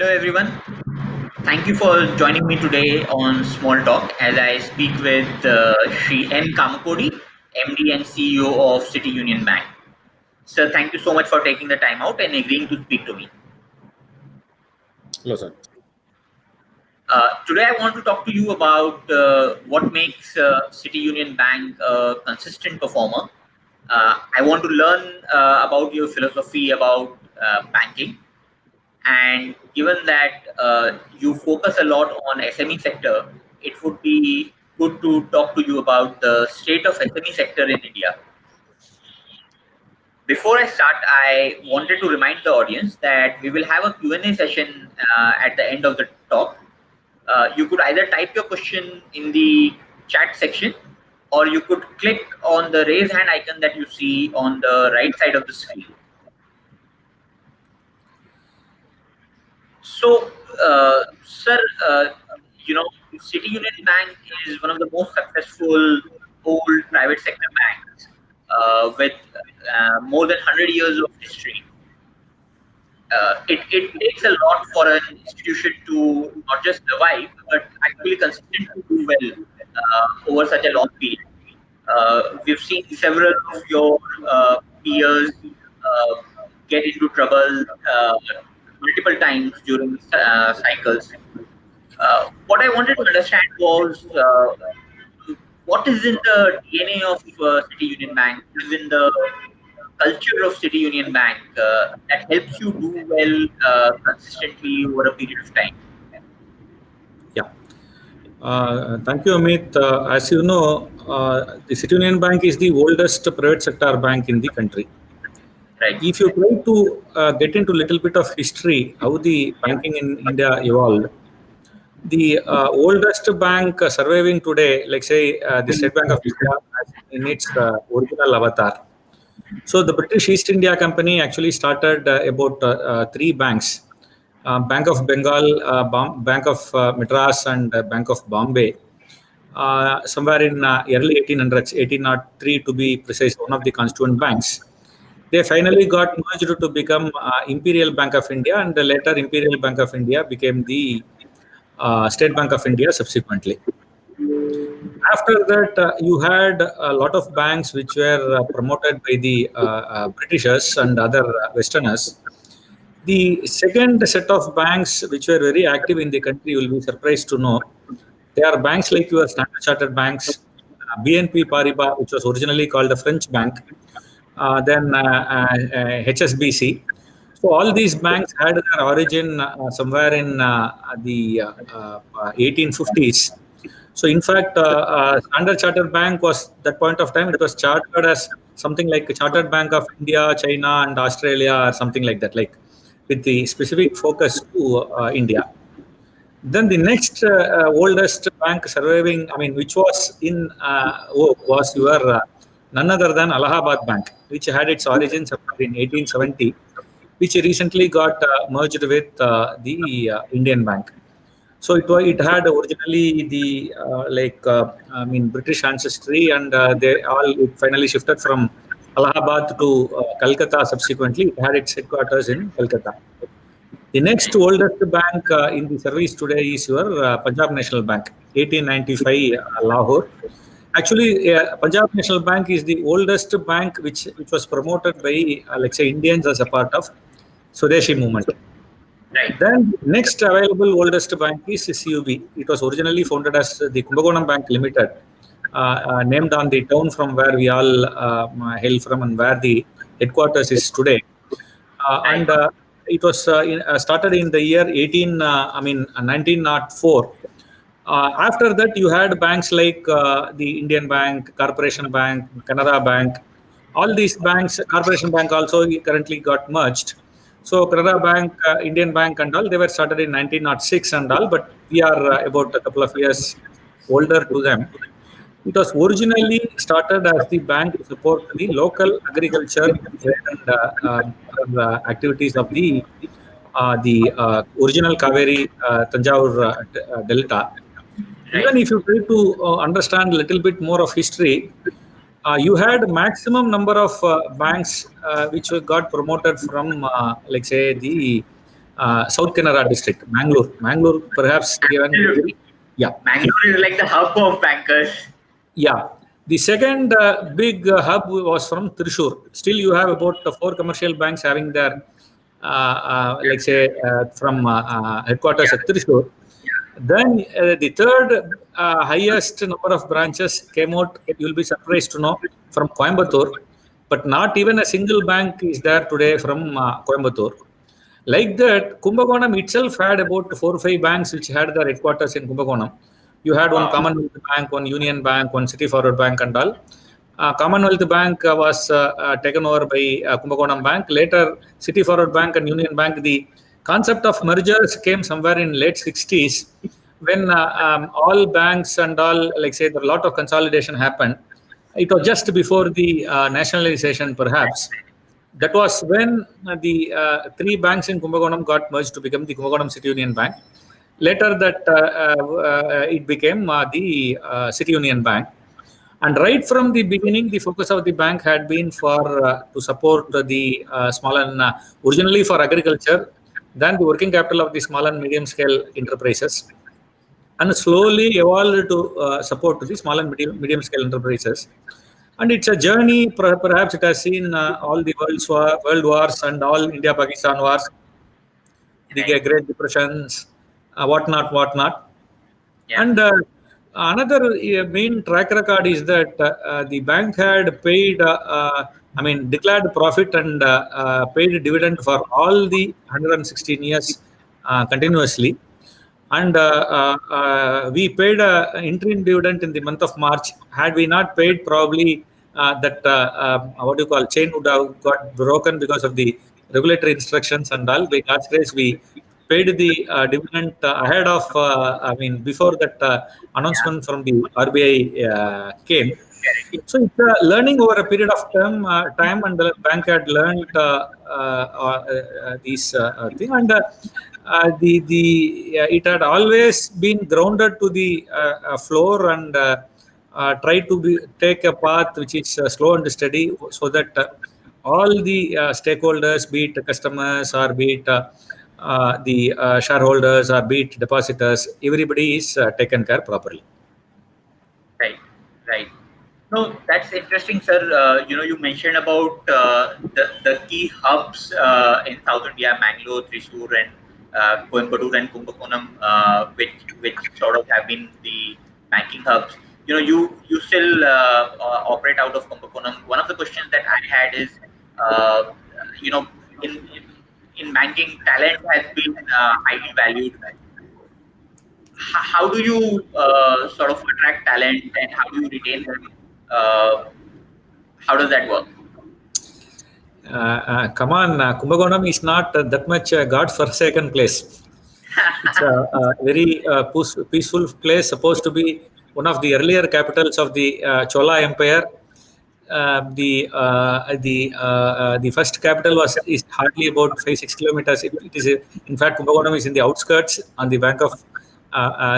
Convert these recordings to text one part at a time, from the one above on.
Hello, everyone. Thank you for joining me today on Small Talk as I speak with Shri N. Kamakodi, MD and CEO of City Union Bank. Sir, thank you so much for taking the time out and agreeing to speak to me. Hello, sir. Today, I want to talk to you about what makes City Union Bank a consistent performer. I want to learn about your philosophy about banking. And given that you focus a lot on SME sector, it would be good to talk to you about the state of SME sector in India. Before I start, I wanted to remind the audience that we will have a Q&A session at the end of the talk. You could either type your question in the chat section, or you could click on the raise hand icon that you see on the right side of the screen. So, sir, City Union Bank is one of the most successful old private sector banks with more than 100 years of history. It takes a lot for an institution to not just survive, but actually consistently do well over such a long period. We've seen several of your peers uh, get into trouble multiple times during cycles. What I wanted to understand was what is in the DNA of City Union Bank, what is in the culture of City Union Bank that helps you do well consistently over a period of time. Yeah. Thank you, Amit. As you know, the City Union Bank is the oldest private sector bank in the country. Right. If you try to get into a little bit of history, how the banking in India evolved, the oldest bank surviving today, like say the State Bank of India, in its original avatar. So the British East India Company actually started about three banks: Bank of Bengal, Bank of Madras, and Bank of Bombay. Somewhere in early 1800s, 1803 to be precise, one of the constituent banks. They finally got merged to become Imperial Bank of India, and later Imperial Bank of India became the State Bank of India subsequently. After that, you had a lot of banks which were promoted by the Britishers and other Westerners. The second set of banks which were very active in the country, you will be surprised to know, they are banks like your Standard Chartered banks, BNP Paribas, which was originally called the French bank, then HSBC. So all these banks had their origin somewhere in the 1850s. So in fact, Standard Chartered Bank was that point of time. It was chartered as something like Chartered Bank of India, China, and Australia, or something like that, like with the specific focus to India. Then the next oldest bank surviving, I mean, which was in was your none other than Allahabad Bank, which had its origins in 1870, which recently got merged with the Indian Bank. So it had originally the I mean British ancestry, and they all it finally shifted from Allahabad to Calcutta. Subsequently, it had its headquarters in Calcutta. The next oldest bank in the service today is your Punjab National Bank, 1895 Lahore. Actually, Punjab National Bank is the oldest bank which was promoted by, let's say, Indians as a part of Swadeshi movement. Right. Then next available oldest bank is CUB. It was originally founded as the Kumbakonam Bank Limited, named on the town from where we all hail from and where the headquarters is today. Right. And it was started in the year 1904. After that, you had banks like the Indian Bank, Corporation Bank, Canara Bank. All these banks, Corporation Bank also currently got merged. So Canara Bank, Indian Bank, and all they were started in 1906 and all, but we are about a couple of years older to them. It was originally started as the bank to support the local agriculture trade and other activities of the original Kaveri Tanjavur Delta. Right. Even if you try to understand a little bit more of history, you had maximum number of banks which were got promoted from, like say, the South Canara district, Mangalore, perhaps given. Absolutely. Yeah, Bangalore is like the hub of bankers. yeah. The second big hub was from Thrissur. Still, you have about four commercial banks having their, like say, from headquarters at Yeah. Thrissur. Yeah. Then the third highest number of branches came out, you'll be surprised to know, from Coimbatore. But not even a single bank is there today from Coimbatore. Like that, Kumbakonam itself had about 4 or 5 banks which had their headquarters in Kumbakonam. You had one Wow. Commonwealth Bank, one Union Bank, one City Forward Bank, and all. Commonwealth Bank was taken over by Kumbakonam Bank. Later, City Forward Bank and Union Bank, the concept of mergers came somewhere in late 60s when all banks and all, like say, a lot of consolidation happened. It was just before the nationalization, perhaps. That was when the three banks in Kumbakonam got merged to become the Kumbakonam City Union Bank. Later, that it became the City Union Bank. And right from the beginning, the focus of the bank had been for to support the small and originally for agriculture, then the working capital of the small and medium scale enterprises, and slowly evolved to support the small and medium scale enterprises. And it's a journey. Perhaps it has seen all the world wars and all India-Pakistan wars, the Right. Great Depressions, whatnot. Yeah. And another main track record is that the bank had paid, I mean, declared profit and paid dividend for all the 116 years continuously. And we paid an interim dividend in the month of March. Had we not paid, probably that what do you call chain would have got broken because of the regulatory instructions and all. By God's grace, we paid the dividend ahead of, I mean, before that Yeah. announcement from the RBI came. Correct. So it's learning over a period of time, and the bank had learned these thing, and it had always been grounded to the floor and try to take a path which is slow and steady, so that all the stakeholders, be it customers or be it the shareholders or be it depositors, everybody is taken care properly. Right. Right. No, that's interesting, sir. You mentioned about the key hubs in South India, Mangalore, Thrissur, and Coimbatore and Kumbakonam, which sort of have been the banking hubs. You still operate out of Kumbakonam. One of the questions that I had is, uh, you know, in banking, talent has been highly valued. How do you sort of attract talent and how do you retain them? How does that work? Come on, Kumbakonam is not that much a God-forsaken place. It's a very peaceful place, supposed to be one of the earlier capitals of the Chola Empire. The first capital is hardly about 5-6 kilometers. It is in fact, Kumbakonam is in the outskirts on the bank of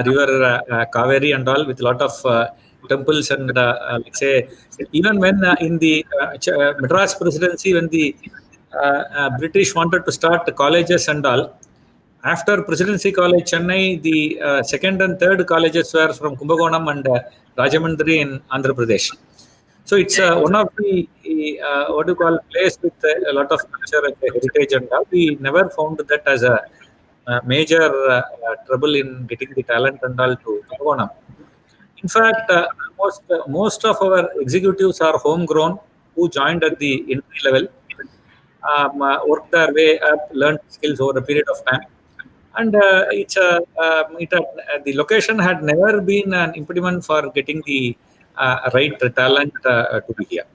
river Kaveri and all, with a lot of temples and let's say, even when in the Madras presidency, when the British wanted to start colleges and all, after Presidency College Chennai, the second and third colleges were from Kumbakonam and Rajamundry in Andhra Pradesh. So it's Yeah. one of the what do you call place with a lot of culture and heritage and all. We never found that as a, major trouble in getting the talent and all to Kumbakonam. In fact, most of our executives are homegrown who joined at the entry level, worked their way up, learned skills over a period of time, and the location had never been an impediment for getting the right talent to be here.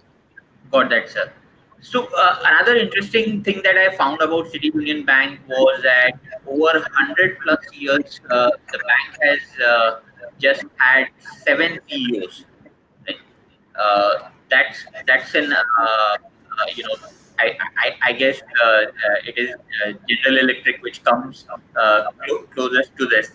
Got that, sir. So another interesting thing that I found about City Union Bank was that over 100 plus years, the bank has just had 7 CEOs. Right? That's an I guess it is General Electric which comes closest to this.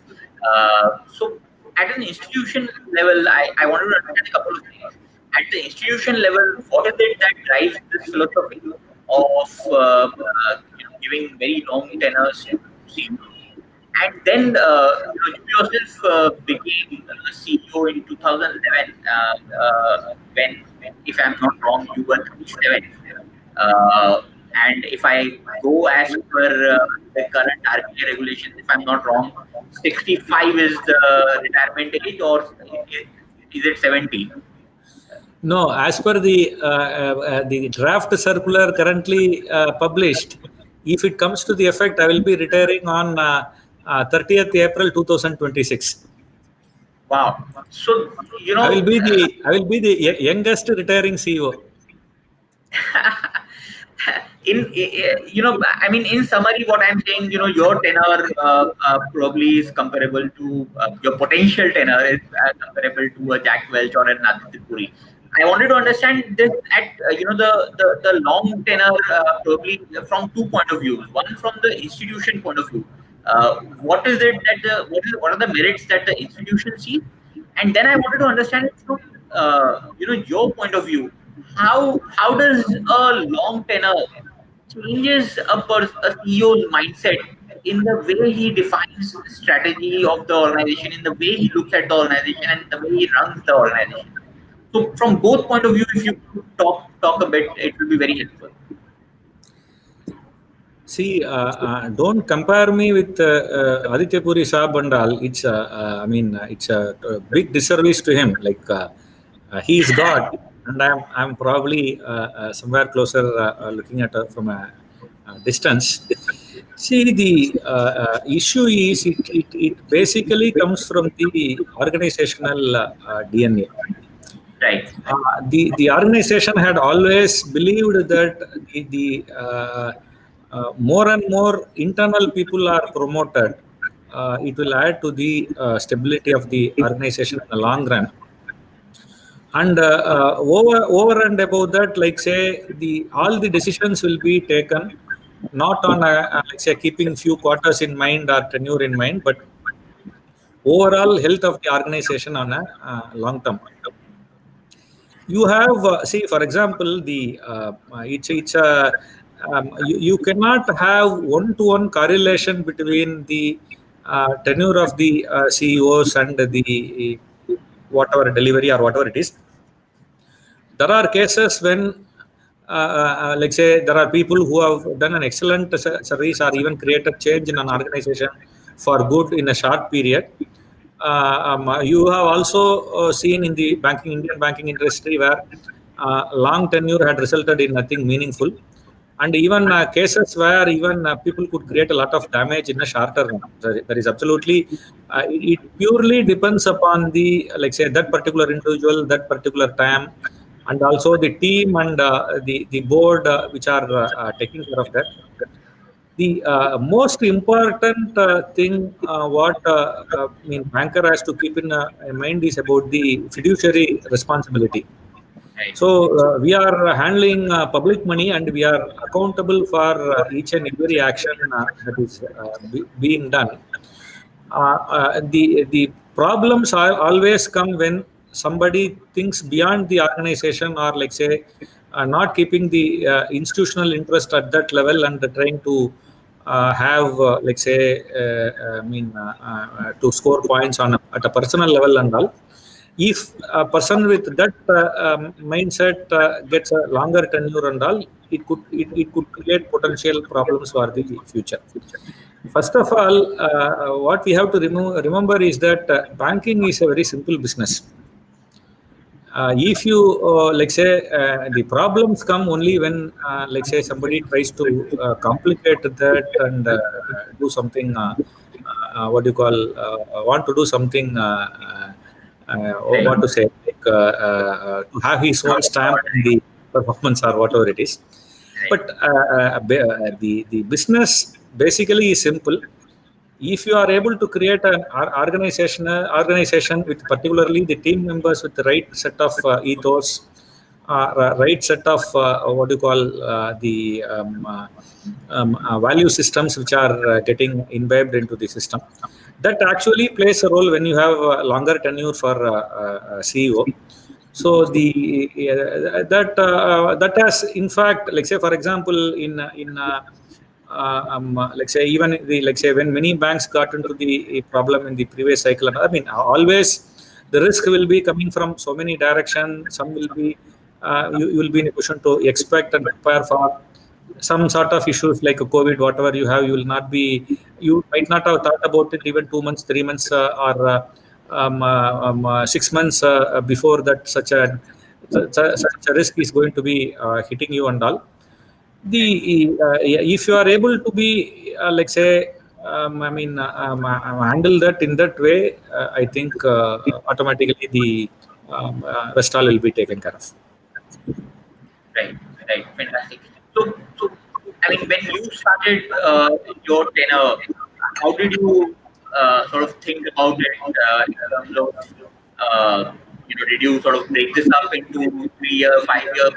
So at an institution level, I wanted to understand a couple of things. At the institution level, what is it that drives this philosophy of giving very long tenors to And then you yourself became CEO in 2011 when, if I'm not wrong, you were 37. Uh, and if I go as per the current RBI regulations, if I'm not wrong, 65 is the retirement age, or is it 70? No, as per the draft circular currently published, if it comes to the effect, I will be retiring on 30th April 2026. Wow. So, I will be the youngest retiring CEO. I mean, in summary, what I'm saying, your tenure probably is comparable to your potential tenure is comparable to a Jack Welch or an Aditya Puri. I wanted to understand this at the long tenure probably from two point of views. One, from the institution point of view, what is it that what are the merits that the institution sees, and then I wanted to understand it from your point of view. How does a long tenure changes a CEO's mindset in the way he defines strategy of the organization, in the way he looks at the organization, and the way he runs the organization? So, from both point of view, if you could talk a bit, it will be very helpful. See, don't compare me with Aditya Puri Saab and all. It's, I mean, it's a big disservice to him. Like, he is God, and I'm probably somewhere closer, looking at from a distance. See, the issue is it basically comes from the organizational DNA. Right. The organization had always believed that more and more internal people are promoted, it will add to the stability of the organization in the long run. And over and above that, like say, the all the decisions will be taken not on like say keeping few quarters in mind or tenure in mind, but overall health of the organization on a long term. You have see, for example, the it's a you cannot have one-to-one correlation between the tenure of the CEOs and the whatever delivery or whatever it is. There are cases when like say there are people who have done an excellent service or even created change in an organization for good in a short period. You have also seen in the Indian banking industry where long tenure had resulted in nothing meaningful, and even cases where even people could create a lot of damage in a shorter run. There is absolutely, it purely depends upon the, like say, that particular individual, that particular time, and also the team and the board which are taking care of that. The most important thing what I mean banker has to keep in mind is about the fiduciary responsibility. Right. So we are handling public money, and we are accountable for each and every action that is being done. The problems are always come when somebody thinks beyond the organization, or like say not keeping the institutional interest at that level, and trying to have like say to score points on at a personal level and all. If a person with that mindset gets a longer tenure and all, it could create potential problems for the future. First of all, what we have to remember is that banking is a very simple business. If you like say the problems come only when like say somebody tries to complicate that and do something what do you call want to do something Right. what to say, like to have his own stamp in the performance or whatever it is. Right. But the business basically is simple. If you are able to create an organization with particularly the team members with the right set of ethos, right set of what do you call the value systems which are getting imbibed into the system, that actually plays a role when you have longer tenure for CEO. So the that has in fact, like say for example, in let's say even the like say when many banks got into the problem in the previous cycle, and I mean always the risk will be coming from so many directions. Some will be you will be in a position to expect and prepare for some sort of issues like a COVID, whatever you have, you will not be, you might not have thought about it even 2 months, 3 months, or 6 months before that such a risk is going to be hitting you and all. Yeah, if you are able to be like say handle that in that way, I think automatically the rest all will be taken care of. Right, right, fantastic. So, I mean, when you started your tenure, how did you sort of think about it in terms of, did you sort of break this up into 3 year, 5 year,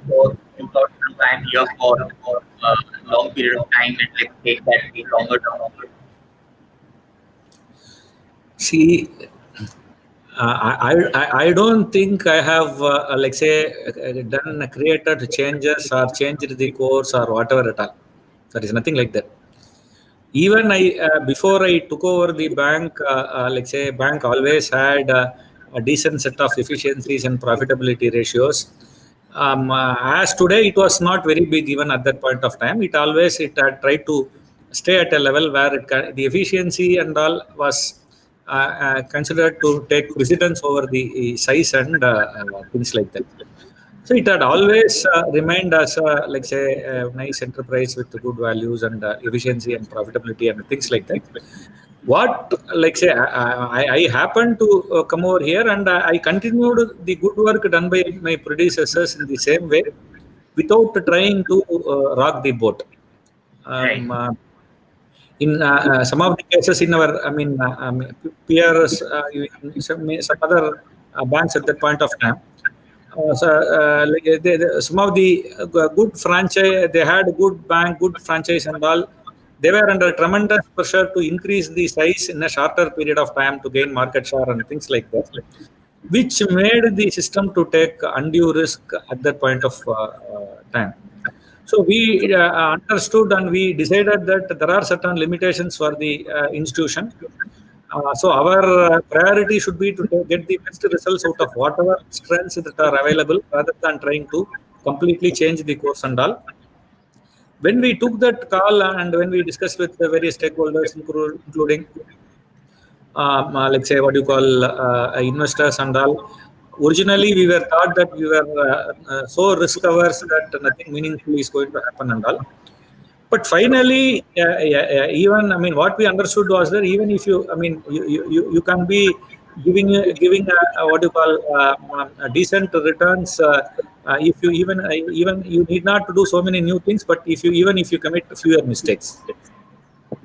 or you thought, look, I'm here for a long period of time and let's take that longer term? See, I don't think I have like say done created changes or changed the course or whatever at all. There is nothing like that. Even I before I took over the bank, like say bank always had a decent set of efficiencies and profitability ratios. As today it was not very big even at that point of time. It had tried to stay at a level where the efficiency and all was considered to take precedence over the size and things like that. So it had always remained as a, like say, a nice enterprise with good values and efficiency and profitability and things like that. What, like say, I happened to come over here and I continued the good work done by my predecessors in the same way without trying to rock the boat. Right. Um, uh, in some of the cases in our, peers, some other banks at that point of time, like some of the good franchise, they had good bank, good franchise and all. They were under tremendous pressure to increase the size in a shorter period of time to gain market share and things like that, which made the system to take undue risk at that point of time. So we understood and we decided that there are certain limitations for the institution. So our priority should be to get the best results out of whatever strengths that are available, rather than trying to completely change the course and all. When we took that call and when we discussed with the various stakeholders, including let's say what you call investors and all. Originally, we were thought that we were so risk averse that nothing meaningful is going to happen and all. But finally, even I mean, what we understood was that even if you, I mean, you can be giving what you call a decent returns. If you even you need not to do so many new things, but if you commit fewer mistakes.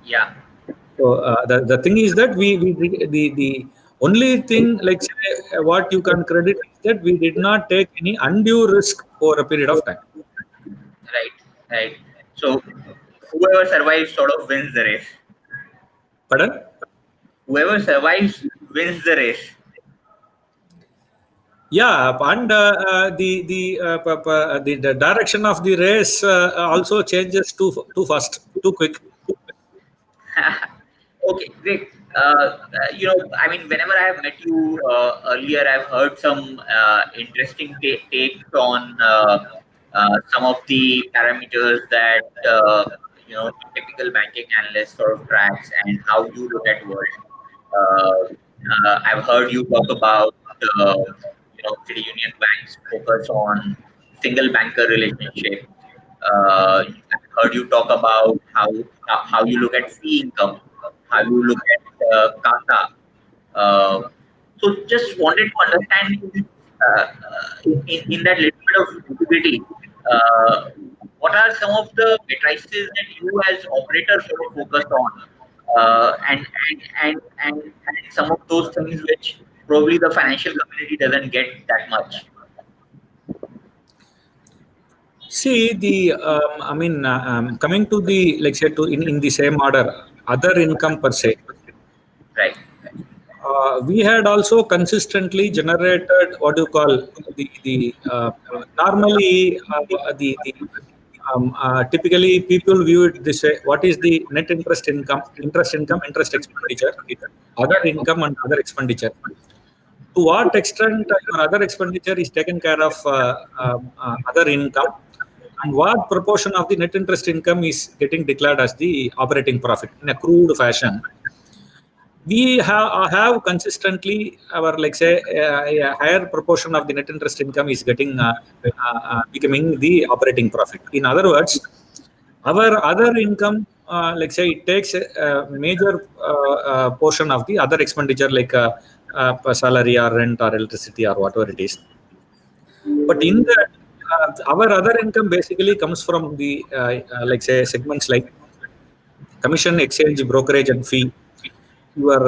Yeah. So the thing is that the only thing like say, what you can credit is that we did not take any undue risk for a period of time. Right. Right. So whoever survives sort of wins the race. Pardon? Whoever survives wins the race. Yeah, and the direction of the race also changes too fast, too quick. Okay, great. I mean, whenever I have met you earlier, I've heard some interesting takes on some of the parameters that typical banking analyst sort of tracks and how you look at world. I've heard you talk about City Union Bank's focus on single banker relationship. I've heard you talk about how you look at fee income, how you look at CASA. Uh, so just wanted to understand in that little bit of visibility, uh, what are some of the matrices that you as operators sort of focus on, and some of those things which probably the financial community doesn't get that much. See the coming to the like say to in the same order, other income per se. Right. We had also consistently generated what you call the normally the typically people view it this way: what is the net interest income, interest expenditure, other income, and other expenditure? To what extent your other expenditure is taken care of other income, and what proportion of the net interest income is getting declared as the operating profit in a crude fashion? We have consistently our, like say, a higher proportion of the net interest income is getting becoming the operating profit. In other words, our other income, like say, it takes a major portion of the other expenditure, like salary or rent or electricity or whatever it is. But in that, our other income basically comes from the like say segments like commission, exchange, brokerage, and fee, your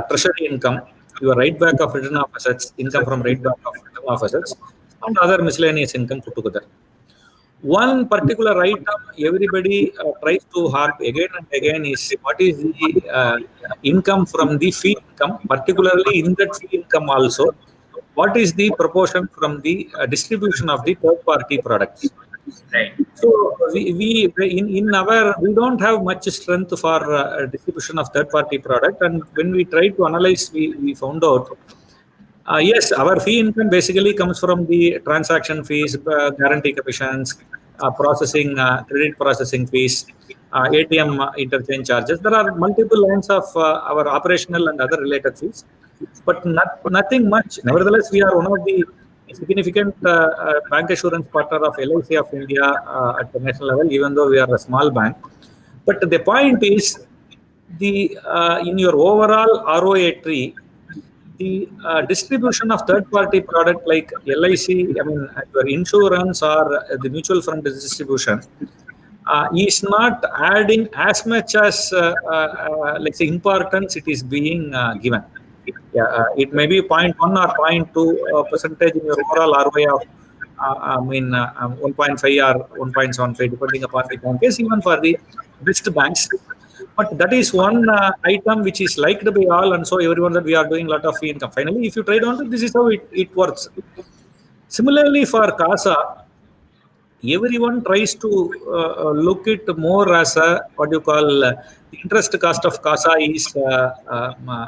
treasury income, your write back of return of assets, income from write back of return of assets, and other miscellaneous income put together. One particular item everybody tries to harp again and again is what is the income from the fee income, particularly in that fee income also, what is the proportion from the distribution of the third party products. Right. So in our, we don't have much strength for distribution of third party product, and when we try to analyze, we found out yes, our fee income basically comes from the transaction fees, guarantee commissions, credit processing fees, ATM interchange charges. There are multiple lines of our operational and other related fees, but nothing much. Nevertheless, we are one of the significant bank assurance partner of LIC of India at the national level, even though we are a small bank. But the point is, the in your overall ROA tree, the distribution of third-party product like LIC, I mean, your insurance or the mutual fund distribution is not adding as much as, let's say, importance it is being given. Yeah, it may be zero point 0.1 or 0.2 percentage in your overall ROA of, I mean, 1.5 or 1.75, depending upon the bank case, even for the best banks. But that is one item which is liked by all, and so everyone that we are doing a lot of fee income. Finally, if you trade on it, this is how it works. Similarly, for CASA, everyone tries to look it more as a, what you call, the interest cost of CASA is,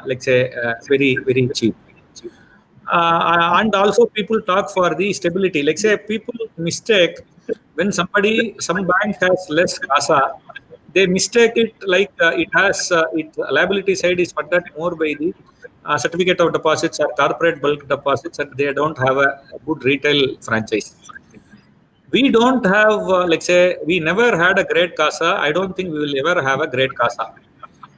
let's say, very cheap. And also people talk for the stability. Like say, people mistake when some bank has less CASA, they mistake it like it has it liability side is funded more by the certificate of deposits or corporate bulk deposits, and they don't have a good retail franchise. We don't have, like say, we never had a great CASA. I don't think we will ever have a great CASA.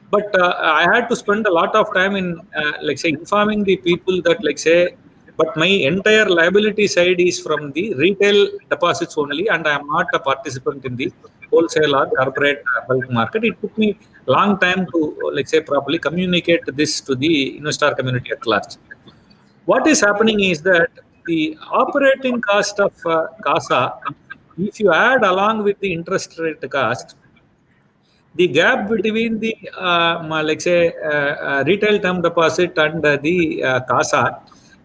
But I had to spend a lot of time in, like say, informing the people that, like say, but my entire liability side is from the retail deposits only, and I am not a participant in the wholesale or corporate bulk market. It took me long time to, like say, properly communicate this to the investor community at large. What is happening is that the operating cost of CASA, if you add along with the interest rate cost, the gap between the like say retail term deposit and the CASA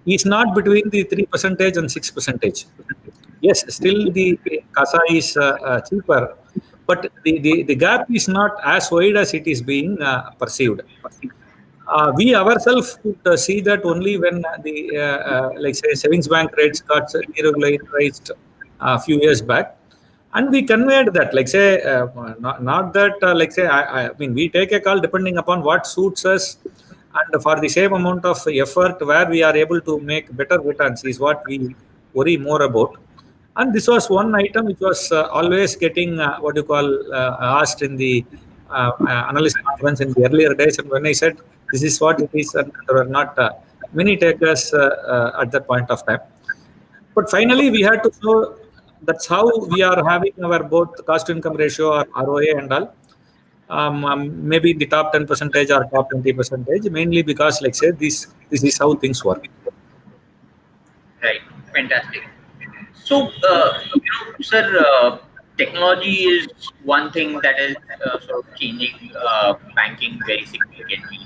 is not between the 3% and 6%. Yes, still the CASA is cheaper, but the gap is not as wide as it is being perceived. We ourselves could see that only when the like say savings bank rates got deregularized a few years back, and we conveyed that, like say, not that like say, I mean, we take a call depending upon what suits us, and for the same amount of effort where we are able to make better returns is what we worry more about. And this was one item which was always getting what you call asked in the analyst conference in the earlier days. And when I said this is what it is, and there were not many takers at that point of time. But finally, we had to show that's how we are having our both cost to income ratio or ROA and all. Maybe the top 10 percentage or top 20 percentage, mainly because, like say, this is how things work. Right. Fantastic. So, sir, technology is one thing that is sort of changing banking very significantly.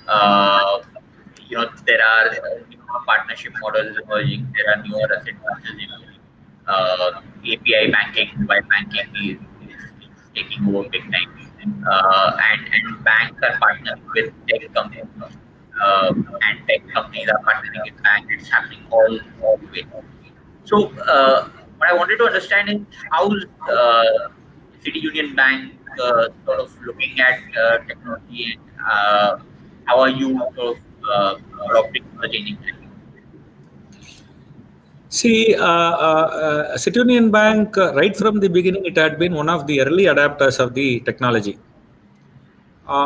Uh, there are newer partnership models emerging. There are newer asset classes emerging. API banking, mobile banking is taking over big time, and banks are partnering with tech companies, and tech companies are partnering with banks. It's happening all the way. So, what I wanted to understand is how's City Union Bank sort of looking at technology, and how are you sort of adopting the changing trends? See, City Union Bank, right from the beginning, it had been one of the early adapters of the technology.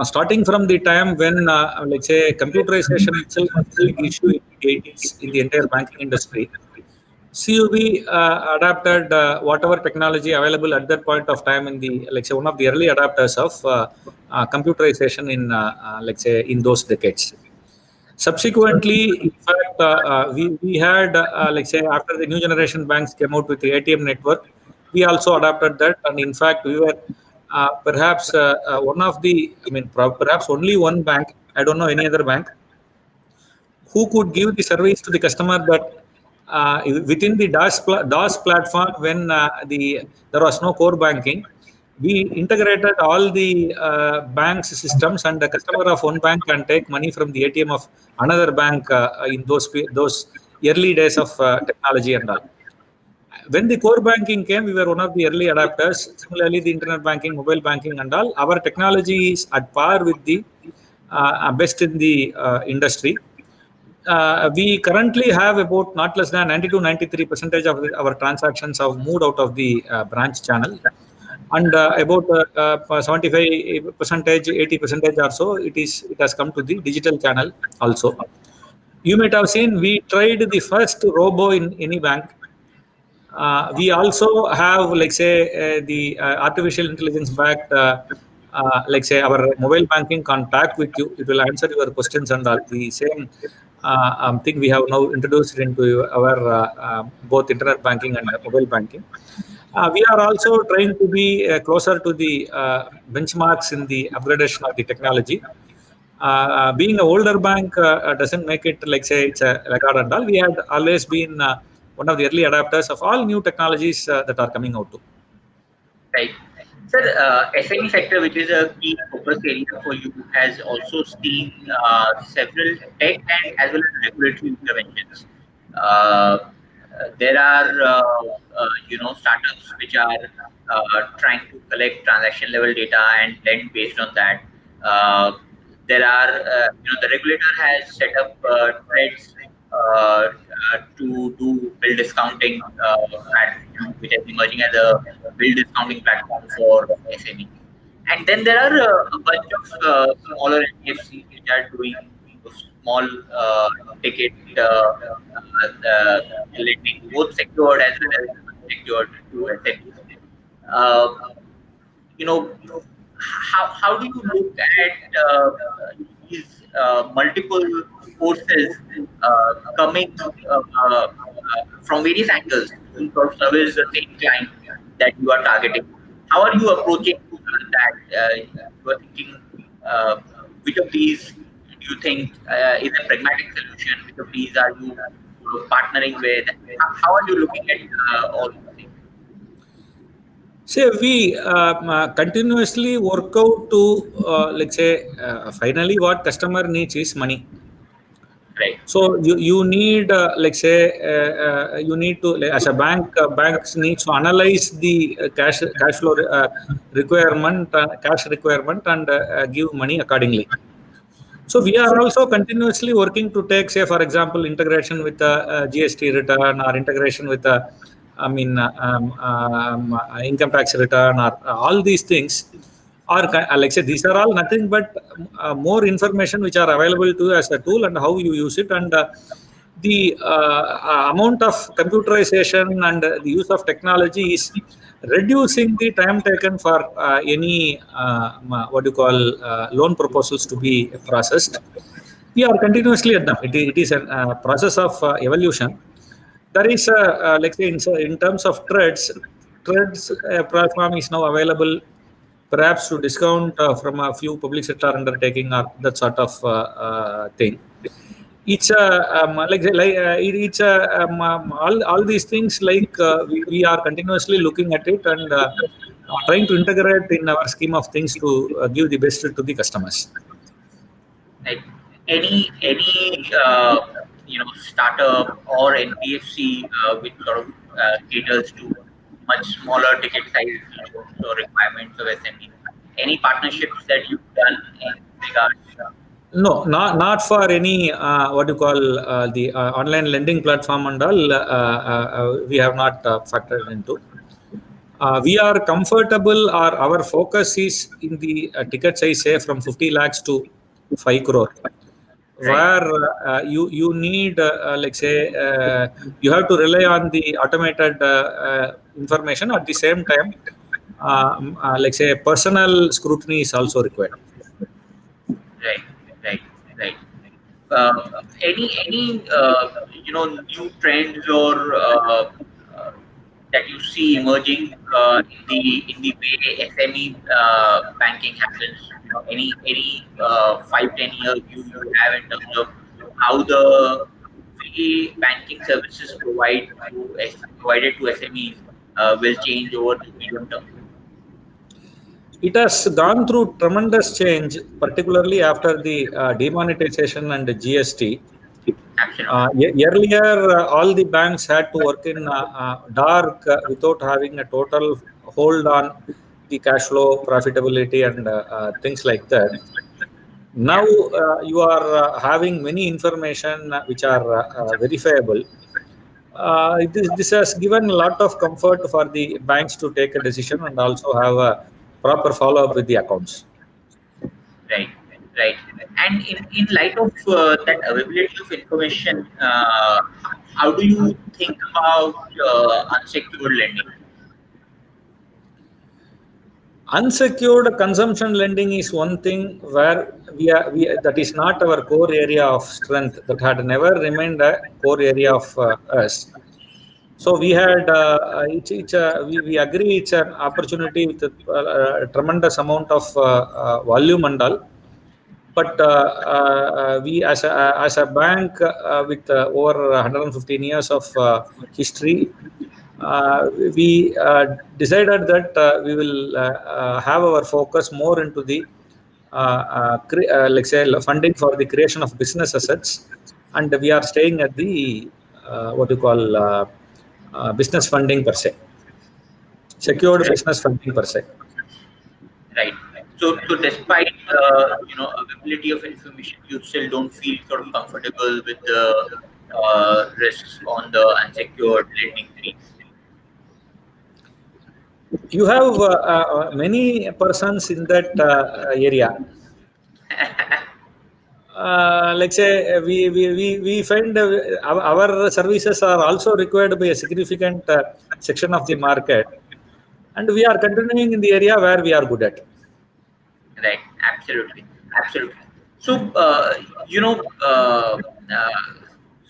Starting from the time when, let's say, computerization itself was a big issue in the 80s in the entire banking industry, CUB adapted whatever technology available at that point of time in the, like say, one of the early adapters of computerization in, like say, in those decades. Subsequently, in fact, we had, like say, after the new generation banks came out with the ATM network, we also adopted that. And in fact, we were perhaps one of the, I mean, perhaps only one bank, I don't know any other bank, who could give the service to the customer that within the DOS platform when there was no core banking, we integrated all the bank's systems, and the customer of one bank can take money from the ATM of another bank in those early days of technology and all. When the core banking came, we were one of the early adapters. Similarly, the internet banking, mobile banking, and all, our technology is at par with the best in the industry. We currently have about not less than 90 to 93 percentage of our transactions have moved out of the branch channel, and about 75 percentage, 80 percentage or so, it has come to the digital channel also. You might have seen we tried the first robo in any bank. We also have, like say, the artificial intelligence backed, like say, our mobile banking contact with you. It will answer your questions and all. The same thing we have now introduced into our both internet banking and mobile banking. We are also trying to be closer to the benchmarks in the upgradation of the technology. Being an older bank doesn't make it like say it's a record and all. We had always been one of the early adapters of all new technologies that are coming out too. Right. Sir, SME sector, which is a key focus area for you, has also seen several tech and as well as regulatory interventions. There are, startups which are trying to collect transaction level data and lend based on that. Uh, there are, the regulator has set up threads to do bill discounting platform, which is emerging as a bill discounting platform for SME. And then there are a bunch of smaller NBFCs which are doing small ticket lending, both secured as well as unsecured to SMEs. Uh, you know, how do you look at these multiple forces coming from various angles to sort of service the same client that you are targeting? How are you approaching that? You are thinking which of these do you think is a pragmatic solution? Which of these are you sort of partnering with? How are you looking at all these things? Say we continuously work out to, let's say, finally what customer needs is money. Right. So you need, like say, you need to, like, as a bank, banks needs to analyze the cash flow requirement, cash requirement, and give money accordingly. So we are also continuously working to take, say, for example, integration with the GST return, or integration with the, I mean, income tax return, or all these things. Or like say, these are all nothing but more information which are available to you as a tool, and how you use it, and the amount of computerization and the use of technology is reducing the time taken for any what you call loan proposals to be processed. We are continuously at them. It is a process of evolution. There is a, like say, in terms of trades platform is now available, perhaps to discount from a few public sector undertaking or that sort of thing. it's it's all these things like we are continuously looking at it and trying to integrate in our scheme of things to give the best to the customers. Like any startup or NBFC which sort of caters to much smaller ticket size loans or requirements of SME. Any partnerships that you've done in this regard? No, not for any what you call the online lending platform and all. We have not factored into. We are comfortable, or our focus is in the ticket size, say from 50 lakhs to 5 crore, Right, where you need, like say, you have to rely on the automated information. At the same time, like say, personal scrutiny is also required. right, right, right. Any new trends or that you see emerging in the way SME banking happens? Any 5-10 year view you have in terms of how the way banking services provided to SMEs will change over the medium term? It has gone through tremendous change, particularly after the demonetization and the GST. Absolutely. Earlier, all the banks had to work in dark without having a total hold on the cash flow, profitability, and things like that. Now Yeah. you are having many information which are verifiable. This has given a lot of comfort for the banks to take a decision and also have a proper follow up with the accounts. Right, right. And in light of that availability of information, how do you think about unsecured lending? Unsecured consumption lending is one thing where that is not our core area of strength, that had never remained a core area of us. So we had we agree it's an opportunity with a tremendous amount of volume and all. But we as a bank with over 115 years of history, uh, we decided that we will have our focus more into the like say funding for the creation of business assets, and we are staying at the what you call business funding per se, secured Right, business funding per se. right. So despite availability of information, you still don't feel sort of comfortable with the risks on the unsecured lending piece. You have many persons in that area. Like say we find our services are also required by a significant section of the market, and we are continuing in the area where we are good at. Right, absolutely, absolutely. So,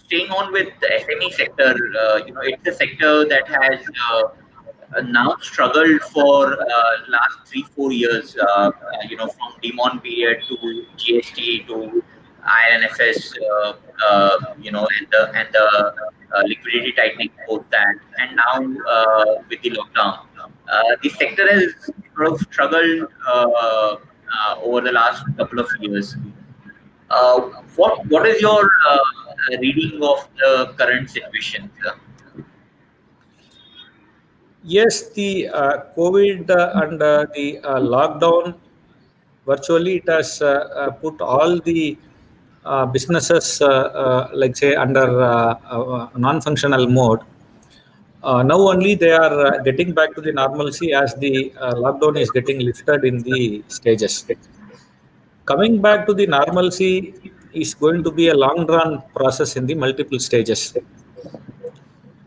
staying on with the SME sector, it's a sector that has now struggled for last 3-4 years. From Demon period to GST to INFS, and the liquidity tightening post that, and now with the lockdown, the sector has sort of struggled over the last couple of years. Uh, what is your reading of the current situation, sir? Yes, the COVID and the lockdown, virtually it has put all the businesses like say under non-functional mode. Now only they are getting back to the normalcy as the lockdown is getting lifted in the stages. Coming back to the normalcy is going to be a long run process in the multiple stages.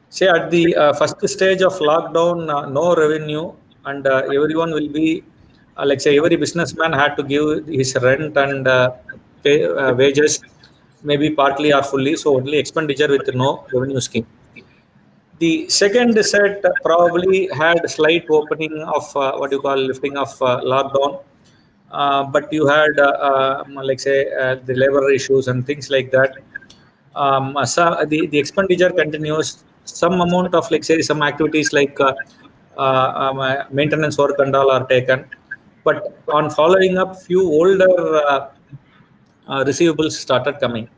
Say at the first stage of lockdown, no revenue, and everyone will be, like say, every businessman had to give his rent and pay wages, maybe partly or fully, so only expenditure with no revenue scheme. The second set probably had slight opening of what you call lifting of lockdown, but you had like say the labor issues and things like that. the expenditure continues. Some amount of, like say, some activities like maintenance work and all are taken, but on following up, few older receivables started coming.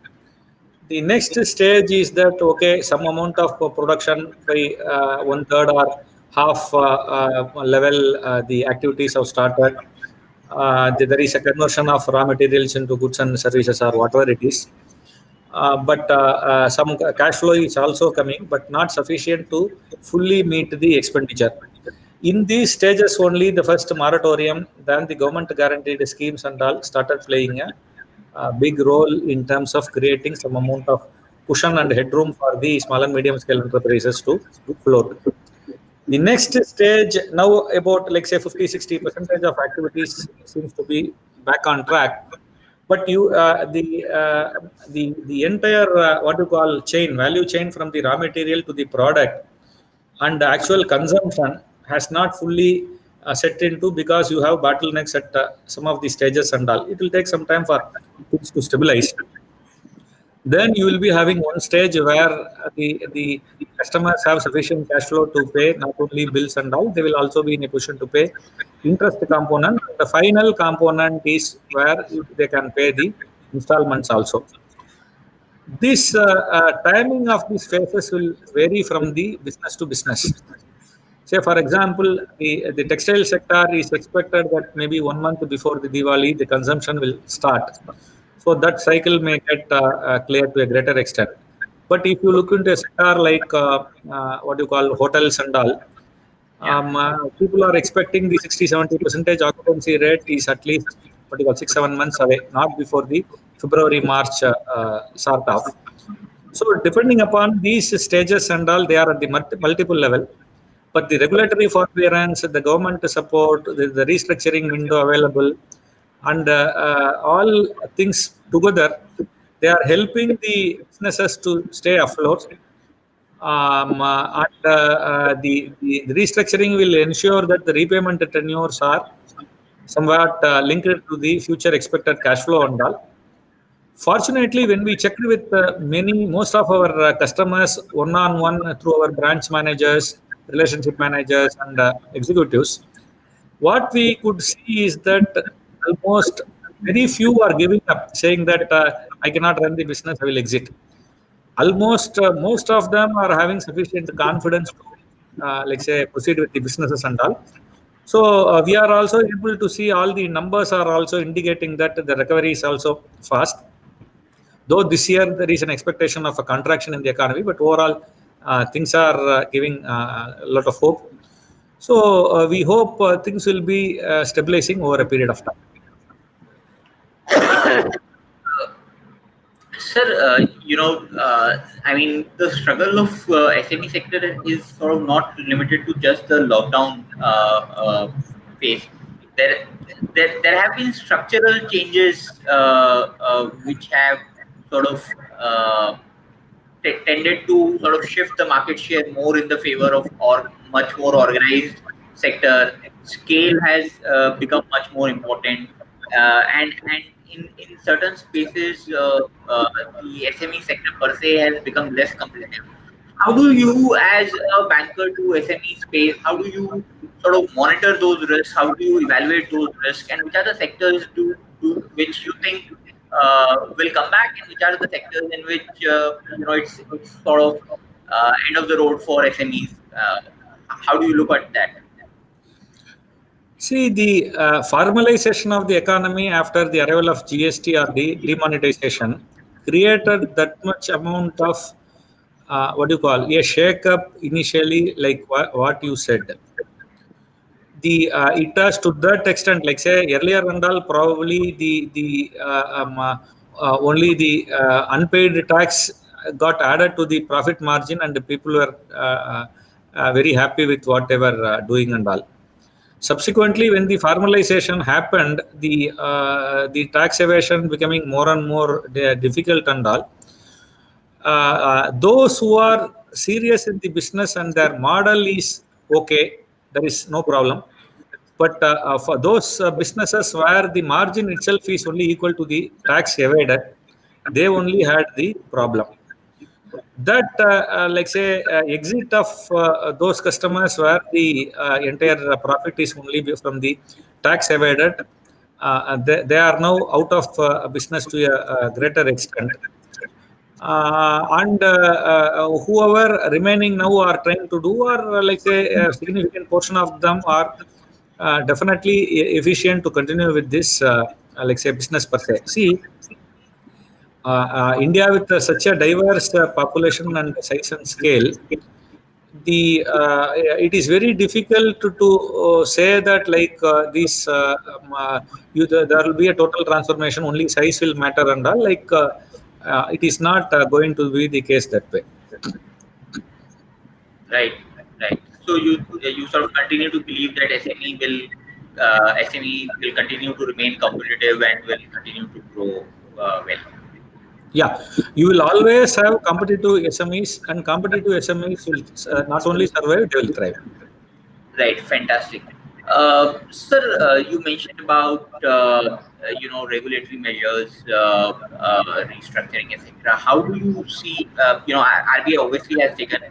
The next stage is that okay, some amount of production by one third or half level, the activities have started. There is a conversion of raw materials into goods and services or whatever it is. But some cash flow is also coming, but not sufficient to fully meet the expenditure. In these stages only, the first moratorium, then the government guaranteed schemes and all started playing a big role in terms of creating some amount of cushion and headroom for the small and medium scale enterprises to float. The next stage now, about like say 50-60% of activities seems to be back on track, but the entire what you call chain, value chain, from the raw material to the product and the actual consumption has not fully set into, because you have bottlenecks at some of the stages and all. It will take some time for things to stabilize. Then you will be having one stage where the customers have sufficient cash flow to pay not only bills and all, they will also be in a position to pay interest component. The final component is where they can pay the installments also. This timing of these phases will vary from the business to business. Say, for example, the textile sector is expected that maybe 1 month before the Diwali, the consumption will start. So that cycle may get cleared to a greater extent. But if you look into a sector like what you call hotels and all, Yeah. people are expecting the 60-70% occupancy rate is at least what you call 6-7 months away, not before the February March sort of. So depending upon these stages and all, they are at the multiple level. But the regulatory forbearance, the government support, the restructuring window available, and all things together, they are helping the businesses to stay afloat. The restructuring will ensure that the repayment tenures are somewhat linked to the future expected cash flow and all. Fortunately, when we checked with most of our customers one on one through our branch managers, relationship managers, and executives, what we could see is that almost very few are giving up, saying that I cannot run the business, I will exit. Almost most of them are having sufficient confidence to, like say, proceed with the businesses and all. So we are also able to see all the numbers are also indicating that the recovery is also fast. Though this year there is an expectation of a contraction in the economy, but overall things are giving a lot of hope. So we hope things will be stabilizing over a period of time. Sir, I mean, the struggle of SME sector is sort of not limited to just the lockdown phase. There, there have been structural changes which have sort of tended to sort of shift the market share more in the favor of or much more organized sector. Scale has become much more important, and in certain spaces, the SME sector per se has become less competitive. How do you, as a banker to SME space, how do you sort of monitor those risks? How do you evaluate those risks? And which are the sectors which you think will come back, and which are the sectors in which it's sort of end of the road for SMEs? How do you look at that? See, the formalization of the economy after the arrival of GST or the demonetization created that much amount of what do you call a shake up initially, like what you said. The it has to that extent, like say earlier and all, probably only the unpaid tax got added to the profit margin, and the people were very happy with what they were doing and all. Subsequently, when the formalization happened, the tax evasion becoming more and more difficult and all. Those who are serious in the business and their model is okay, there is no problem. But for those businesses where the margin itself is only equal to the tax evaded, they only had the problem. that like say exit of those customers where the entire profit is only from the tax evaded, they are now out of business to a greater extent. And whoever remaining now are trying to do, or like say a significant portion of them are definitely efficient to continue with this like say business per se. See, India with such a diverse population and size and scale, it is very difficult to say that like there will be a total transformation. Only size will matter and all. Like it is not going to be the case that way. Right, right. So you sort of continue to believe that SME will continue to remain competitive and will continue to grow well. Yeah, you will always have competitive SMEs, and competitive SMEs will not only survive, they will thrive. Right, fantastic. Sir, you mentioned about regulatory measures, restructuring, etc. How do you see RBI obviously has taken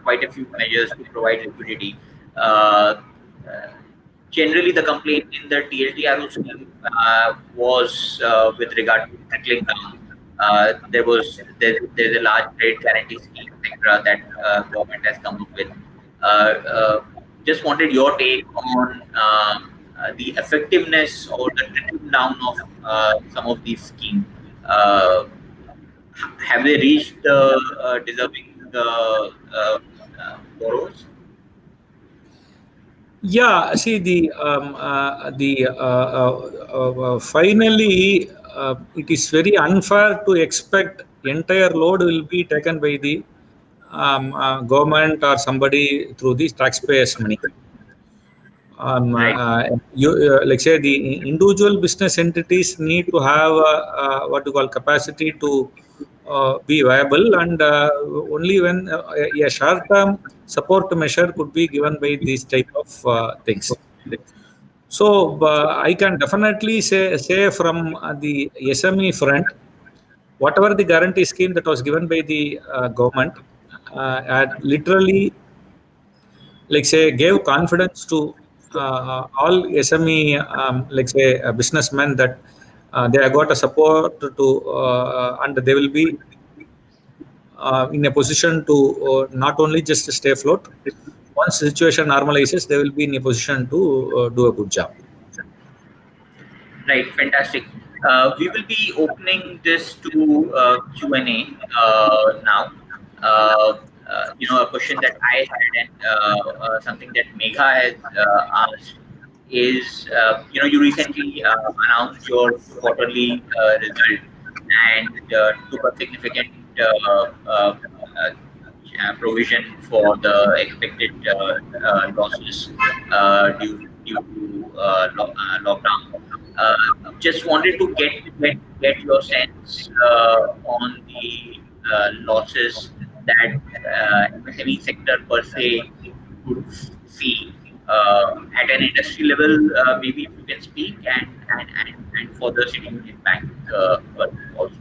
quite a few measures to provide liquidity. Uh, Generally, the complaint in the TLTRO scheme was with regard to trickling down. There's a large trade guarantee scheme, etc., that government has come up with. Uh, uh, just wanted your take on the effectiveness or the trickling down of some of these schemes. Uh, have they reached the deserving borrowers? Yeah, see finally it is very unfair to expect entire load will be taken by the government or somebody through these taxpayers' money. Right. Like say the individual business entities need to have what you call capacity to be viable, and only when a short term support measure could be given by these type of things. So I can definitely say from the SME front, whatever the guarantee scheme that was given by the government had literally like say gave confidence to all SME like say businessmen that they have got a support to and they will be in a position to not only just stay afloat. Once the situation normalizes, they will be in a position to do a good job. Right, fantastic. We will be opening this to Q&A now. A question that I had and something that Megha has asked is, you recently announced your quarterly result and took a significant provision for the expected losses due to lockdown. Just wanted to get your sense on the losses that MSME sector per se could see at an industry level. Maybe if you can speak, and for the City Union Bank also.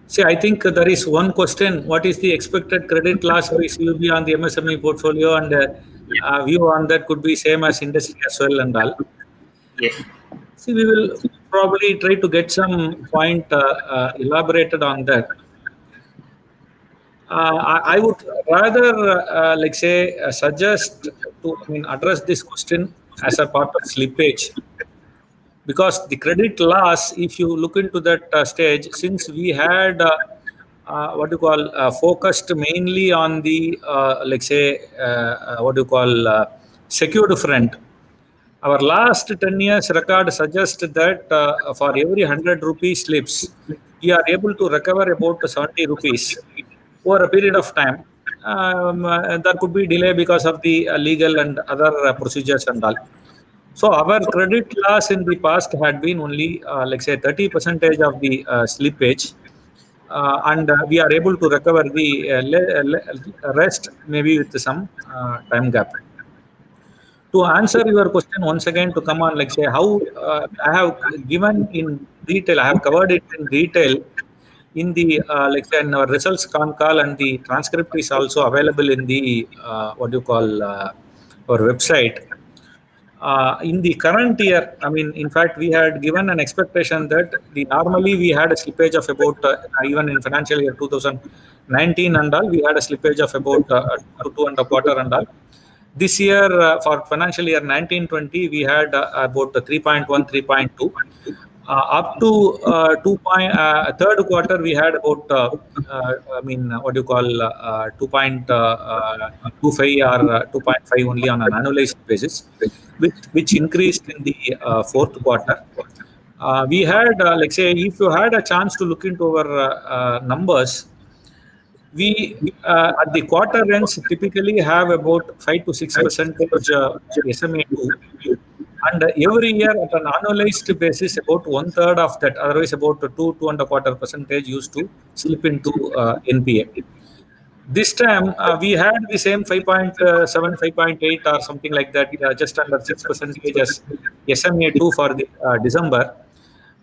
See, I think there is one question: what is the expected credit loss by CUB on the MSME portfolio, and Yeah. view on that could be same as industry as well and all. Yes. See, we will probably try to get some point elaborated on that. I would rather, like say, suggest to, I mean, address this question as a part of slippage, because the credit loss, if you look into that stage, since we had what you call focused mainly on the like say what you call secured front. Our last 10 years record suggests that for every 100 rupees slips, we are able to recover about 70 rupees over a period of time. There could be delay because of the legal and other procedures and all. So our credit loss in the past had been only like say 30 percentage of the slippage, and we are able to recover the rest maybe with some time gap. To answer your question once again, to come on, like say how I have given in detail, I have covered it in detail in the like say in our results con call, and the transcript is also available in the what you call our website. In the current year, I mean, in fact, we had given an expectation that the normally we had a slippage of about even in financial year 2019 and all, we had a slippage of about 2 and a quarter and all. This year, for financial year 1920, we had about 3.1, 3.2. Up to third quarter, we had about, I mean, what do you call, 2.25 or 2.5 only on an annualized basis, which increased in the fourth quarter. We had, like say, if you had a chance to look into our numbers, we at the quarter ends typically have about 5 to 6% SMA2, and every year at an annualized basis, about one third of that, otherwise about 2.25% used to slip into NPA. This time we had the same 5.7, 5.8 or something like that, just under 6% as SMA2 for the December.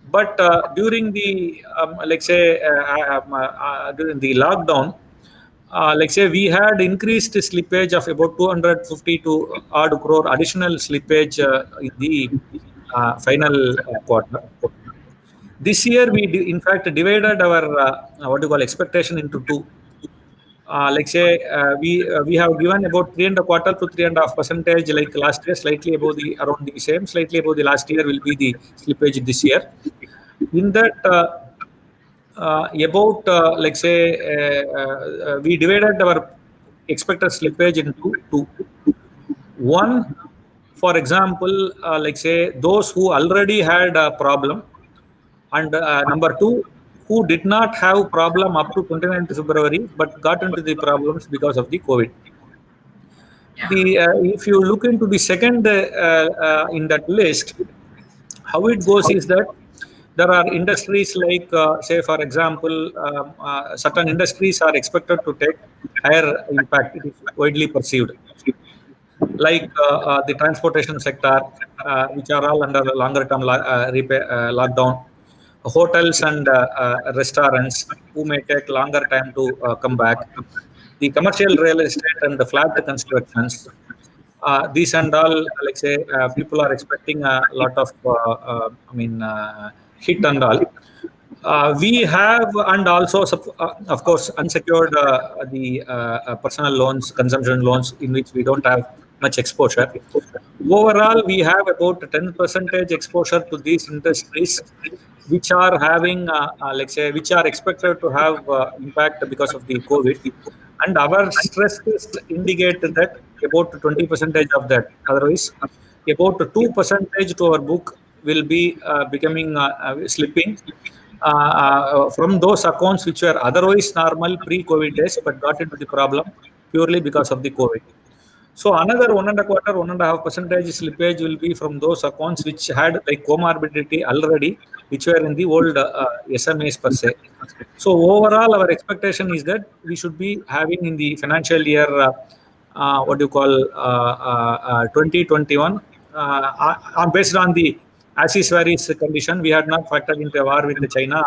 But during the like say during the lockdown, like say we had increased slippage of about 250 to odd crore additional slippage in the final quarter. This year we in fact divided our what do you call expectation into two. Like say we have given about 3.25 to 3.5% like last year, slightly above the around the same, slightly above the last year will be the slippage this year. In that about like say we divided our expected slippage into two. One, for example, like say those who already had a problem, and number two, who did not have problem up to 29th February but got into the problems because of the COVID. Yeah. The if you look into the second in that list, how it goes is that there are industries like, say, for example, certain industries are expected to take higher impact. It is widely perceived, like the transportation sector, which are all under the longer term lockdown. Hotels and restaurants who may take longer time to come back. The commercial real estate and the flat constructions. These and all, like say, people are expecting a lot of, I mean, hit and all. We have, and also, of course, unsecured the personal loans, consumption loans, in which we don't have much exposure. Overall, we have about 10% exposure to these industries, which are having, like say, which are expected to have impact because of the COVID. And our stress test indicated that about 20% of that. Otherwise, about 2% to our book will be becoming slipping from those accounts which were otherwise normal pre-COVID days but got into the problem purely because of the COVID. So another 1.25, 1.5% slippage will be from those accounts which had like comorbidity already, which were in the old SMAs per se. So overall, our expectation is that we should be having in the financial year, what do you call, 2021, based on the as is varies condition, we had not factored into a war with China.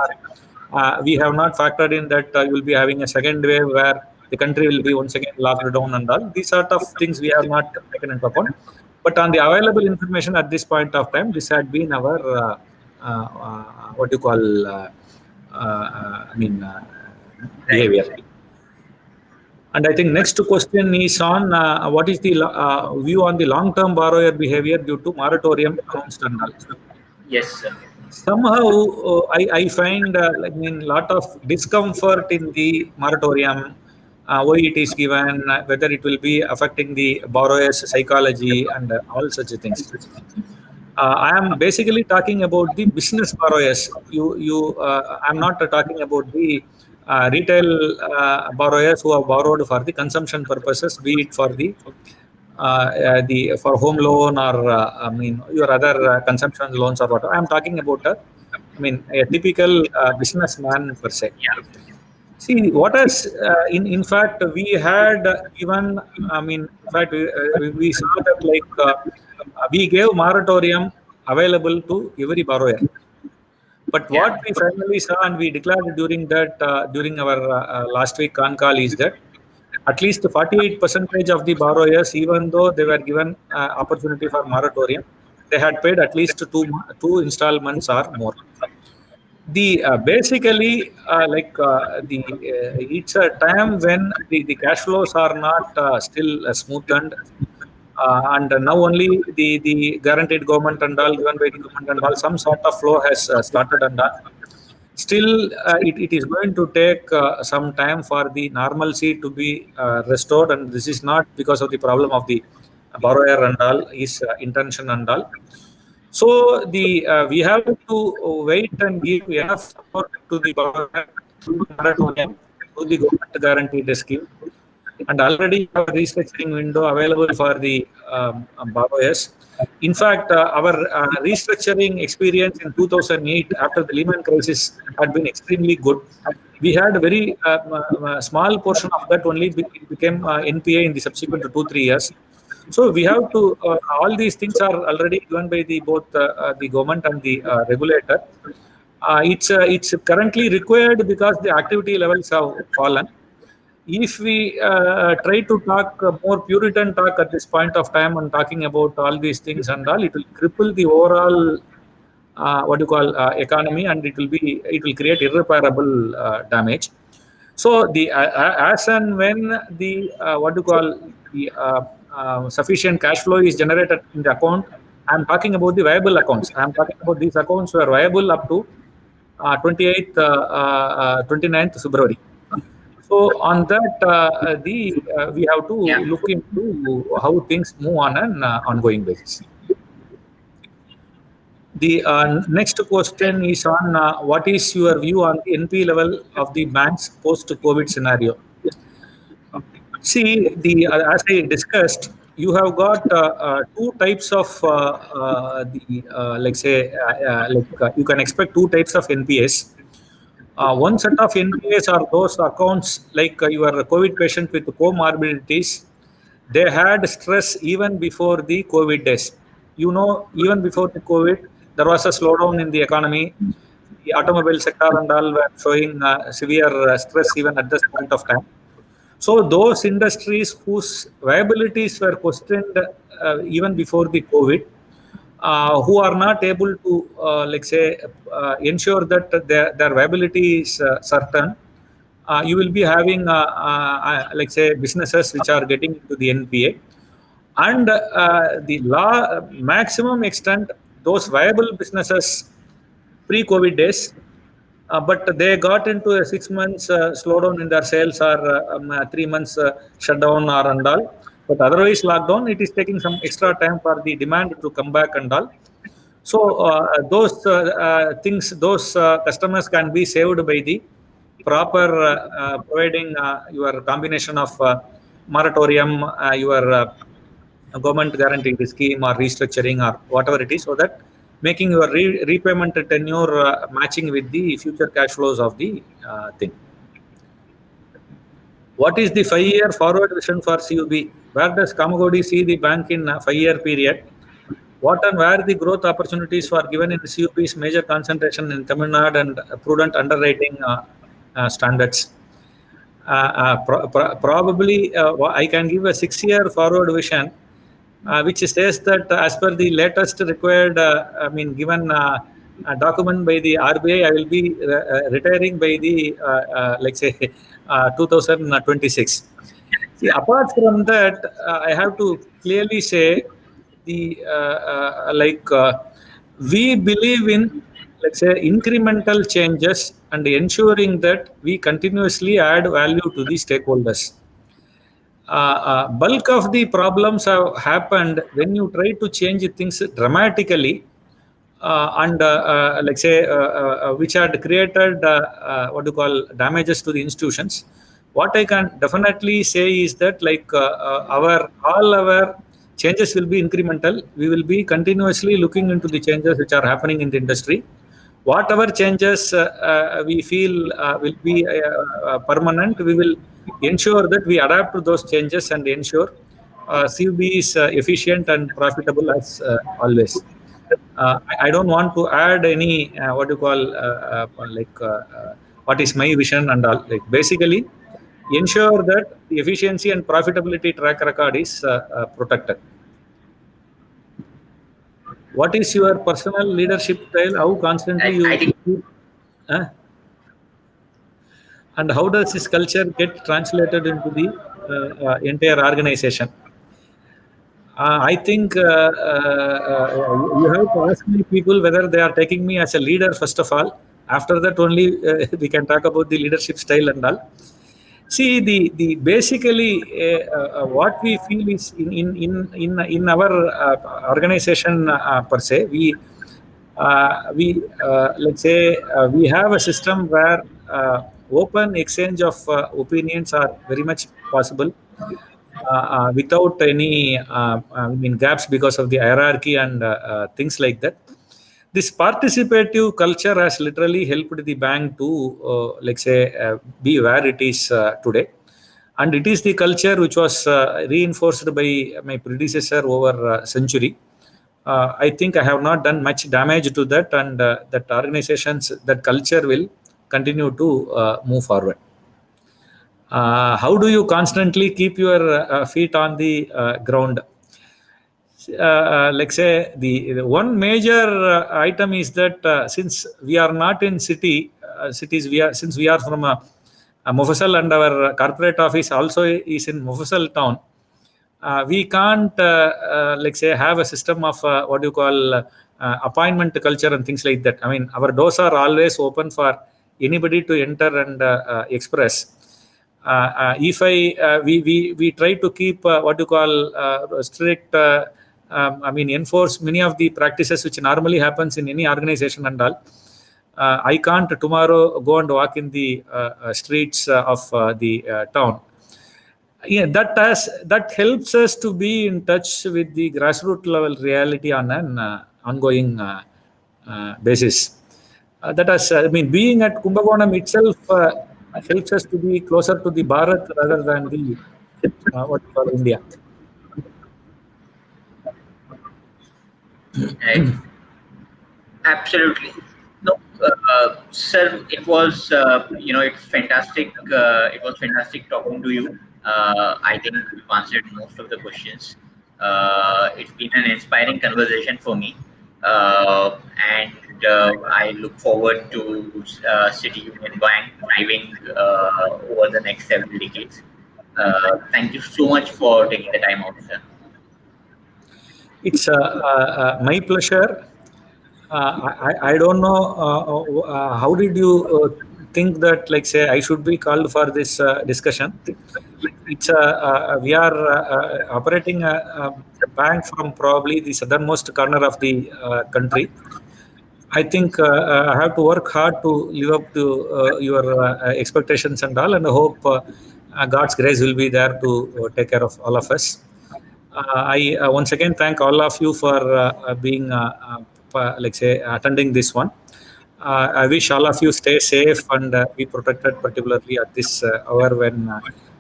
We have not factored in that you will be having a second wave where the country will be once again locked down and all. These sort of things we have not taken into account. But on the available information at this point of time, this had been our what do you call, I mean, behavior. And I think next question is on what is the view on the long-term borrower behavior due to moratorium announced and all. Yes, sir. Somehow I find I mean lot of discomfort in the moratorium, why it is given, whether it will be affecting the borrower's psychology and all such things. I am basically talking about the business borrowers. I'm not talking about the retail borrowers who have borrowed for the consumption purposes, be it for the for home loan or I mean your other consumption loans or whatever. I'm talking about I mean a typical businessman per se. Yeah. See, what has in fact we had given. I mean, in fact, we saw that like we gave moratorium available to every borrower. But Yeah. what we finally saw and we declared during our last week con call is that at least 48 percentage of the borrowers, even though they were given opportunity for moratorium, they had paid at least two installments or more. The basically like the it's a time when the cash flows are not still smoothened, and now only the guaranteed government and all given by the government and all some sort of flow has started and all. Still, it is going to take some time for the normalcy to be restored, and this is not because of the problem of the borrower and all, his intention and all. So the we have to wait and give enough support to the borrower through moratorium, through the government guaranteed scheme, and already have a restructuring window available for the borrowers. In fact, our restructuring experience in 2008 after the Lehman crisis had been extremely good. We had a very small portion of that only it became NPA in the subsequent 2 3 years. So we have to all these things are already given by the both the government and the regulator. It's currently required because the activity levels have fallen. If we try to talk more Puritan talk at this point of time and talking about all these things and all, it will cripple the overall what you call economy, and it will create irreparable damage. So the as and when the what you call the sufficient cash flow is generated in the account, I'm talking about the viable accounts. I'm talking about these accounts were viable up to 28th, 29th February. So on that, we have to Yeah. look into how things move on an ongoing basis. The next question is on what is your view on the NP level of the banks post-COVID scenario? See, as I discussed, you have got two types of the like say you can expect two types of NPS. One set of NPAs are those accounts like your COVID patient with comorbidities. They had stress even before the COVID days. You know, even before the COVID, there was a slowdown in the economy. The automobile sector and all were showing severe stress even at this point of time. So those industries whose viabilities were questioned even before the COVID, who are not able to, like say, ensure that their viability is certain, you will be having, like say, businesses which are getting into the NPA. And the law, maximum extent, those viable businesses pre-COVID days, but they got into a 6 months slowdown in their sales or 3 months shutdown or and all. But otherwise, lockdown, it is taking some extra time for the demand to come back and all. So those things, those customers can be saved by the proper providing your combination of moratorium, your government guaranteed scheme or restructuring or whatever it is, so that making your repayment tenure matching with the future cash flows of the thing. What is the 5 year forward vision for CUB? Where does Kamagodi see the bank in a 5 year period? What and where the growth opportunities for given in CUB's major concentration in Tamil Nadu and prudent underwriting standards? Probably, I can give a 6 year forward vision, which says that as per the latest required, I mean, given a document by the RBI, I will be retiring by the, like say, 2026. See, apart from that, I have to clearly say the we believe in, let's say, incremental changes and ensuring that we continuously add value to the stakeholders. Bulk of the problems have happened when you try to change things dramatically, and like say which had created what do you call damages to the institutions. What I can definitely say is that like our all our changes will be incremental. We will be continuously looking into the changes which are happening in the industry. Whatever changes we feel will be permanent, we will ensure that we adapt to those changes and ensure CUB is efficient and profitable as always. I don't want to add any what you call what is my vision and all. Like basically, ensure that the efficiency and profitability track record is protected. What is your personal leadership style? How constantly I you think keep, uh, and how does this culture get translated into the entire organization? I think you have to ask me people whether they are taking me as a leader first of all. After that, only we can talk about the leadership style and all. See, the basically what we feel is in our organization per se, we let's say we have a system where open exchange of opinions are very much possible without any I mean gaps because of the hierarchy and things like that. This participative culture has literally helped the bank to, let's say, be where it is today. And it is the culture which was reinforced by my predecessor over a century. I think I have not done much damage to that, and that organizations, that culture will continue to move forward. How do you constantly keep your feet on the ground? Like say the one major item is that since we are not in cities, we are since we are from a Mofussil and our corporate office also is in Mofussil town. We can't like say have a system of what you call appointment culture and things like that. I mean, our doors are always open for anybody to enter and express. If I we try to keep what you call strict. I mean, enforce many of the practices which normally happens in any organization and all. I can't tomorrow go and walk in the streets of the town. Yeah, that helps us to be in touch with the grassroots level reality on an ongoing basis. That has, I mean, being at Kumbakonam itself helps us to be closer to the Bharat rather than the what we call India. right. Absolutely. No, sir, it was it's fantastic. It was fantastic talking to you. I think you answered most of the questions. It's been an inspiring conversation for me, and I look forward to City Union Bank thriving over the next several decades. Thank you so much for taking the time out, sir. It's my pleasure. I don't know how did you think that like say I should be called for this discussion. It's we are operating a bank from probably the southernmost corner of the country. I think I have to work hard to live up to your expectations and all, and I hope God's grace will be there to take care of all of us. I once again thank all of you for being, like say, attending this one. I wish all of you stay safe and be protected, particularly at this hour when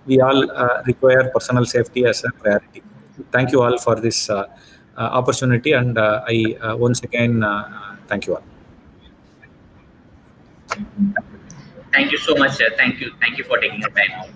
we all require personal safety as a priority. Thank you all for this opportunity, and I once again thank you all. Thank you so much, sir. Thank you. Thank you for taking the time out.